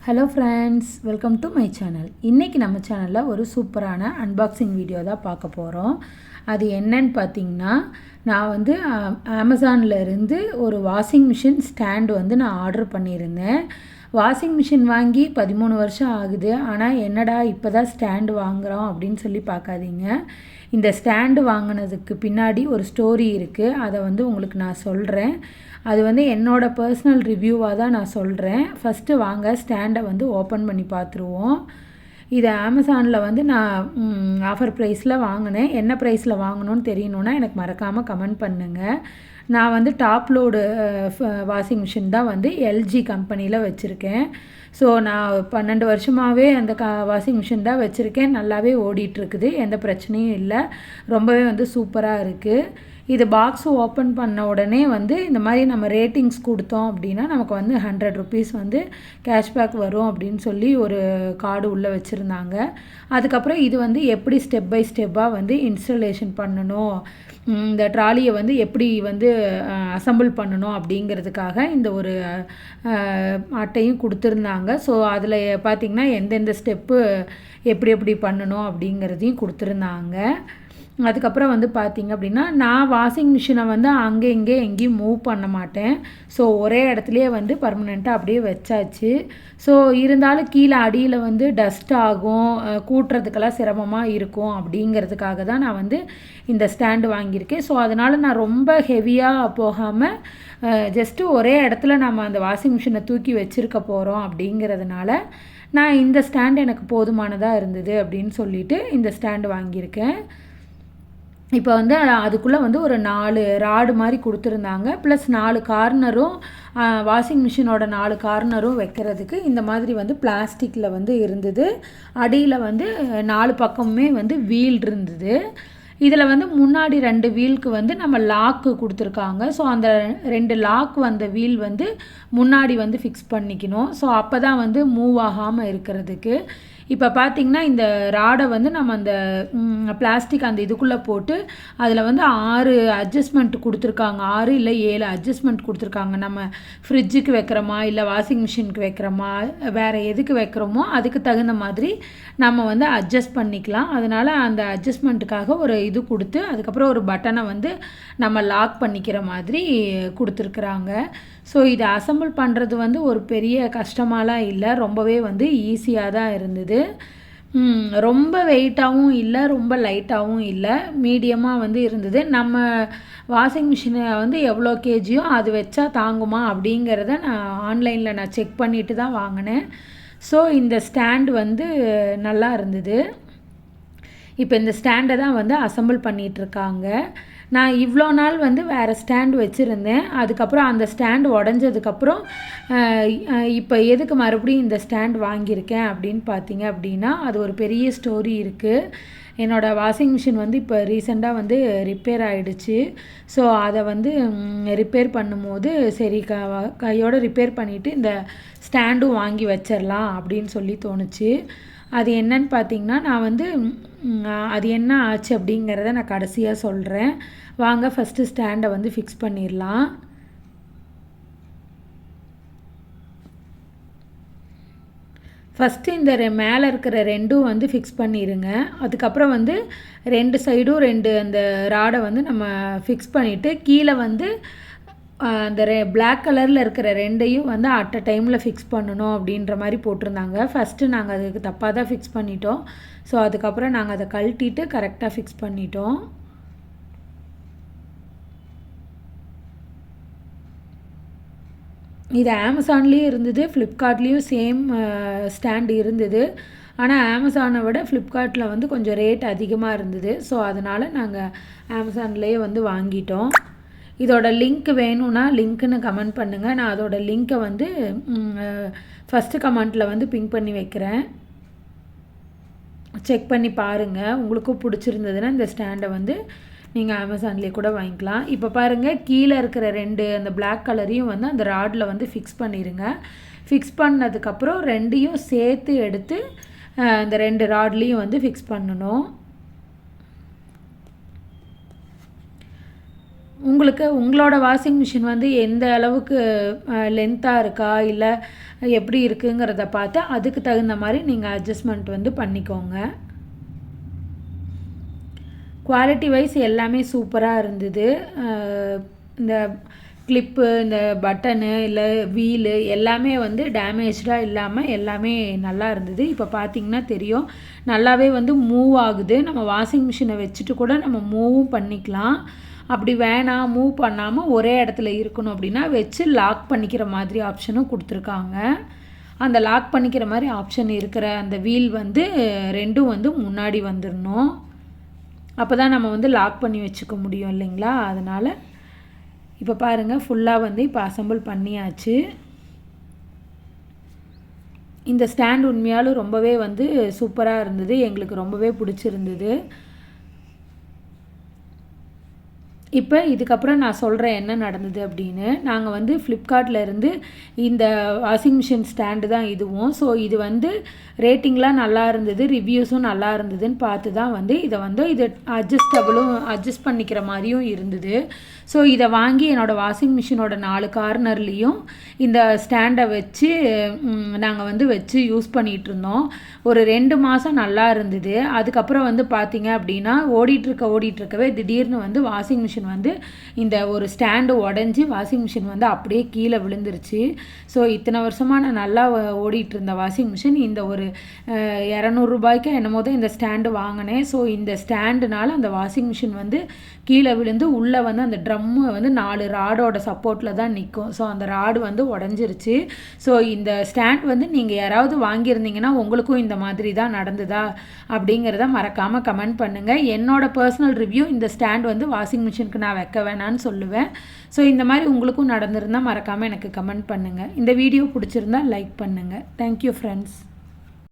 Hello friends, welcome to my channel. இன்றைக்கி நம்ம சேனலில் ஒரு சூப்பரான அன்பாக்சிங் வீடியோ தான் பார்க்க போகிறோம். அது என்னன்னு பார்த்தீங்கன்னா, நான் வந்து அமேசானில் இருந்து ஒரு வாஷிங் மிஷின் ஸ்டாண்டு வந்து நான் ஆர்டர் பண்ணியிருந்தேன். வாஷிங் மிஷின் வாங்கி 13 வருஷம் ஆகுது. ஆனால் என்னடா இப்போ தான் ஸ்டாண்டு வாங்குகிறோம் அப்படின்னு சொல்லி பார்க்காதீங்க. இந்த ஸ்டாண்டு வாங்கினதுக்கு பின்னாடி ஒரு ஸ்டோரி இருக்குது. அதை வந்து உங்களுக்கு நான் சொல்கிறேன். அது வந்து என்னோடய பர்சனல் ரிவ்யூவாக தான் நான் சொல்கிறேன். ஃபஸ்ட்டு வாங்க ஸ்டாண்டை வந்து ஓப்பன் பண்ணி பார்த்துருவோம். இதை அமேசானில் வந்து நான் ஆஃபர் ப்ரைஸில் வாங்கினேன். என்ன ப்ரைஸில் வாங்கணும்னு தெரியணுன்னா எனக்கு மறக்காமல் கமெண்ட் பண்ணுங்கள். நான் வந்து டாப் லோடு வாஷிங் மிஷின் தான் வந்து எல்ஜி கம்பெனியில் வச்சுருக்கேன். ஸோ நான் 12 வருஷமாகவே அந்த வாஷிங் மிஷின் தான் வச்சுருக்கேன். நல்லாவே ஓடிட்டுருக்குது, எந்த பிரச்சனையும் இல்லை. ரொம்பவே வந்து சூப்பராக இருக்குது. இது பாக்ஸ் ஓப்பன் பண்ண உடனே வந்து இந்த மாதிரி நம்ம ரேட்டிங்ஸ் கொடுத்தோம் அப்படின்னா நமக்கு வந்து 100 ருபீஸ் வந்து கேஷ்பேக் வரும் அப்படின்னு சொல்லி ஒரு கார்டு உள்ளே வச்சுருந்தாங்க. அதுக்கப்புறம் இது வந்து எப்படி ஸ்டெப் பை ஸ்டெப்பாக வந்து இன்ஸ்டலேஷன் பண்ணணும், இந்த ட்ராலியை வந்து எப்படி வந்து அசம்பிள் பண்ணணும் அப்படிங்கிறதுக்காக இந்த ஒரு அட்டையும் கொடுத்துருந்தாங்க. ஸோ அதில் பார்த்திங்கன்னா எந்தெந்த ஸ்டெப்பு எப்படி எப்படி பண்ணணும் அப்படிங்கிறதையும் கொடுத்துருந்தாங்க. அதுக்கப்புறம் வந்து பார்த்திங்க அப்படின்னா, நான் வாஷிங் மிஷினை வந்து அங்கே இங்கே எங்கேயும் மூவ் பண்ண மாட்டேன். ஸோ ஒரே இடத்துலையே வந்து பர்மனெண்ட்டாக அப்படியே வச்சாச்சு. ஸோ இருந்தாலும் கீழே அடியில் வந்து டஸ்ட் ஆகும், கூட்டுறதுக்கெல்லாம் சிரமமாக இருக்கும் அப்படிங்கிறதுக்காக தான் நான் வந்து இந்த ஸ்டாண்டு வாங்கியிருக்கேன். ஸோ அதனால் நான் ரொம்ப ஹெவியாக போகாமல் ஜஸ்ட்டு ஒரே இடத்துல நம்ம அந்த வாஷிங் மிஷினை தூக்கி வச்சுருக்க போகிறோம் அப்படிங்கிறதுனால நான் இந்த ஸ்டாண்டு எனக்கு போதுமானதாக இருந்தது அப்படின்னு சொல்லிட்டு இந்த ஸ்டாண்டு வாங்கியிருக்கேன். இப்போ வந்து அதுக்குள்ளே வந்து ஒரு 4 ராடு மாதிரி கொடுத்துருந்தாங்க. ப்ளஸ் 4 கார்னரும் வாஷிங் மிஷினோட 4 கார்னரும் வைக்கிறதுக்கு இந்த மாதிரி வந்து பிளாஸ்டிக்கில் வந்து இருந்தது. அடியில் வந்து 4 பக்கமுமே வந்து வீல் இருந்தது. இதில் வந்து முன்னாடி 2 வீலுக்கு வந்து நம்ம லாக்கு கொடுத்துருக்காங்க. ஸோ அந்த 2 லாக் வந்த வீல் வந்து முன்னாடி வந்து ஃபிக்ஸ் பண்ணிக்கணும். ஸோ அப்போ தான் வந்து மூவ் ஆகாமல் இருக்கிறதுக்கு. இப்போ பார்த்திங்கன்னா இந்த ராடை வந்து நம்ம அந்த பிளாஸ்டிக் அந்த இதுக்குள்ளே போட்டு அதில் வந்து 6 அட்ஜஸ்ட்மெண்ட் கொடுத்துருக்காங்க. 6 இல்லை 7 அட்ஜஸ்ட்மெண்ட் கொடுத்துருக்காங்க. நம்ம ஃப்ரிட்ஜுக்கு வைக்கிறோமா, இல்லை வாஷிங் மிஷினுக்கு வைக்கிறோமா, வேறு எதுக்கு வைக்கிறோமோ அதுக்கு தகுந்த மாதிரி நம்ம வந்து அட்ஜஸ்ட் பண்ணிக்கலாம். அதனால் அந்த அட்ஜஸ்ட்மெண்ட்டுக்காக ஒரு இது கொடுத்து அதுக்கப்புறம் ஒரு பட்டனை வந்து நம்ம லாக் பண்ணிக்கிற மாதிரி கொடுத்துருக்குறாங்க. ஸோ இதை அசம்பிள் பண்ணுறது வந்து ஒரு பெரிய கஷ்டமாலாம் இல்லை, ரொம்பவே வந்து ஈஸியாக தான் இருந்தது. ரொம்ப வெயிட்டாகவும் இல்லை, ரொம்ப லைட்டாகவும் இல்லை, மீடியமாக வந்து இருந்தது. நம்ம வாஷிங் மிஷினை வந்து எவ்வளோ கேஜியோ அது வச்சா தாங்குமா அப்படிங்கிறத நான் ஆன்லைனில் நான் செக் பண்ணிவிட்டு தான் வாங்கினேன். ஸோ இந்த ஸ்டாண்டு வந்து நல்லா இருந்தது. இப்போ இந்த ஸ்டாண்டை தான் வந்து அசம்பிள் பண்ணிகிட்ருக்காங்க. நான் இவ்வளோ நாள் வந்து வேறு ஸ்டாண்டு வச்சுருந்தேன். அதுக்கப்புறம் அந்த ஸ்டாண்டு உடஞ்சதுக்கப்புறம் இப்போ எதுக்கு மறுபடியும் இந்த ஸ்டாண்ட் வாங்கியிருக்கேன் அப்படின்னு பார்த்தீங்க அப்படின்னா, அது ஒரு பெரிய ஸ்டோரி இருக்குது. என்னோடய வாஷிங் மிஷின் வந்து இப்போ ரீசெண்டாக வந்து ரிப்பேர் ஆகிடுச்சு. ஸோ அதை வந்து ரிப்பேர் பண்ணும்போது சரி கையோடு ரிப்பேர் பண்ணிவிட்டு இந்த ஸ்டாண்டும் வாங்கி வச்சிடலாம் அப்படின்னு சொல்லி தோணுச்சு. அது என்னன்னு பார்த்திங்கன்னா, நான் வந்து அது என்ன ஆச்சு அப்படிங்கிறத நான் கடைசியாக சொல்கிறேன். வாங்க ஃபஸ்ட்டு ஸ்டாண்டை வந்து ஃபிக்ஸ் பண்ணிடலாம். ஃபஸ்ட்டு இந்த மேலே இருக்கிற 2ம் வந்து ஃபிக்ஸ் பண்ணிடுங்க. அதுக்கப்புறம் வந்து 2 சைடும் 2 அந்த ராடை வந்து நம்ம ஃபிக்ஸ் பண்ணிவிட்டு கீழே வந்து அந்த பிளாக் கலரில் இருக்கிற 2ஐயும் வந்து அட் அ டைமில் ஃபிக்ஸ் பண்ணணும் அப்படின்ற மாதிரி போட்டிருந்தாங்க. ஃபஸ்ட்டு நாங்கள் அதுக்கு தப்பாக தான் ஃபிக்ஸ் பண்ணிட்டோம். ஸோ அதுக்கப்புறம் நாங்கள் அதை கழட்டிட்டு கரெக்டாக ஃபிக்ஸ் பண்ணிட்டோம். இது அமேசான்லேயும் இருந்தது, ஃப்ளிப்கார்ட்லேயும் சேம் ஸ்டாண்டு இருந்தது. ஆனால் அமேசானை விட ஃப்ளிப்கார்ட்டில் வந்து கொஞ்சம் ரேட் அதிகமாக இருந்தது. ஸோ அதனால் நாங்கள் அமேசான்லேயே வந்து வாங்கிட்டோம். இதோட லிங்க் வேணும்னா லிங்க்குன்னு கமெண்ட் பண்ணுங்கள். நான் அதோட லிங்க்கை வந்து ஃபஸ்ட்டு கமெண்ட்டில் வந்து பின் பண்ணி வைக்கிறேன். செக் பண்ணி பாருங்கள். உங்களுக்கும் பிடிச்சிருந்ததுன்னா இந்த ஸ்டாண்டை வந்து நீங்கள் அமேசான்லேயே கூட வாங்கிக்கலாம். இப்போ பாருங்கள், கீழே இருக்கிற 2 அந்த பிளாக் கலரையும் வந்து அந்த ராடில் வந்து ஃபிக்ஸ் பண்ணிடுங்க. ஃபிக்ஸ் பண்ணதுக்கப்புறம் 2ஐயும் சேர்த்து எடுத்து இந்த 2 ராட்லேயும் வந்து ஃபிக்ஸ் பண்ணணும். உங்களுக்கு உங்களோட வாஷிங் மிஷின் வந்து எந்த அளவுக்கு லென்த்தாக இருக்கா இல்லை எப்படி இருக்குங்கிறத பார்த்து அதுக்கு தகுந்த மாதிரி நீங்கள் அட்ஜஸ்ட்மெண்ட் வந்து பண்ணிக்கோங்க. குவாலிட்டி வைஸ் எல்லாமே சூப்பராக இருந்தது. இந்த கிளிப்பு, இந்த பட்டனு, இல்லை வீலு எல்லாமே வந்து டேமேஜாக இல்லாமல் எல்லாமே நல்லா இருந்தது. இப்போ பார்த்திங்கன்னா தெரியும், நல்லாவே வந்து மூவ் ஆகுது. நம்ம வாஷிங் மிஷினை வச்சுட்டு கூட நம்ம மூவும் பண்ணிக்கலாம். அப்படி வேணாம் மூவ் பண்ணாமல் ஒரே இடத்துல இருக்கணும் அப்படின்னா வச்சு லாக் பண்ணிக்கிற மாதிரி ஆப்ஷனும் கொடுத்துருக்காங்க. அந்த லாக் பண்ணிக்கிற மாதிரி ஆப்ஷன் இருக்கிற அந்த வீல் வந்து ரெண்டும் வந்து முன்னாடி வந்துடணும். அப்போ தான் நம்ம வந்து லாக் பண்ணி வச்சுக்க முடியும் இல்லைங்களா. அதனால் இப்போ பாருங்கள், ஃபுல்லாக வந்து இப்போ அசம்பிள் பண்ணியாச்சு. இந்த ஸ்டாண்ட் உண்மையாலும் ரொம்பவே வந்து சூப்பராக இருந்தது, எங்களுக்கு ரொம்பவே பிடிச்சிருந்தது. இப்போ இதுக்கப்புறம் நான் சொல்கிறேன் என்ன நடந்தது அப்படின்னு. நாங்கள் வந்து ஃப்ளிப்கார்ட்டில் இருந்து இந்த வாஷிங் மிஷின் ஸ்டாண்டு தான் இதுவும். ஸோ இது வந்து ரேட்டிங்லாம் நல்லா இருந்தது, ரிவ்யூஸும் நல்லா இருந்ததுன்னு பார்த்து தான் வந்து இதை வந்து இது அட்ஜஸ்ட் பண்ணிக்கிற மாதிரியும் இருந்தது. ஸோ இதை வாங்கி என்னோடய வாஷிங் மிஷினோட 4 கார்னர்லேயும் இந்த ஸ்டாண்டை வச்சு நாங்கள் வந்து வச்சு யூஸ் பண்ணிகிட்ருந்தோம். ஒரு 2 மாதம் நல்லா இருந்தது. அதுக்கப்புறம் வந்து பார்த்திங்க அப்படின்னா ஓடிட்டுருக்கவே திடீர்னு வந்து வாஷிங் மிஷின் வந்து இந்த ஒரு ஸ்டாண்டு உடஞ்சி வாஷிங் மிஷின் வந்து அப்படியே கீழே விழுந்துருச்சு. ஸோ இத்தனை வருஷமாக நான் நல்லா ஓடிட்டு இருந்த வாஷிங் மிஷின் இந்த ஒரு 200 ரூபாய்க்கு என்னமோ தான் இந்த ஸ்டாண்டு வாங்கினேன். ஸோ இந்த ஸ்டாண்டுனால அந்த வாஷிங் மிஷின் வந்து கீழே விழுந்து உள்ளே வந்து அந்த ட்ரம்மு வந்து 4 ராடோட சப்போர்ட்டில் தான் நிற்கும். ஸோ அந்த ராடு வந்து உடஞ்சிருச்சு. ஸோ இந்த ஸ்டாண்ட் வந்து நீங்கள் யாராவது வாங்கியிருந்தீங்கன்னா உங்களுக்கும் இந்த மாதிரி தான் நடந்ததா அப்படிங்கிறத மறக்காமல் கமெண்ட் பண்ணுங்கள். என்னோடய பர்சனல் ரிவ்யூ, இந்த ஸ்டாண்ட் வந்து வாஷிங் மிஷினுக்கு நான் வைக்க வேணான்னு சொல்லுவேன். ஸோ இந்த மாதிரி உங்களுக்கும் நடந்திருந்தால் மறக்காமல் எனக்கு கமெண்ட் பண்ணுங்கள். இந்த வீடியோ பிடிச்சிருந்தா லைக் பண்ணுங்கள். Thank you friends.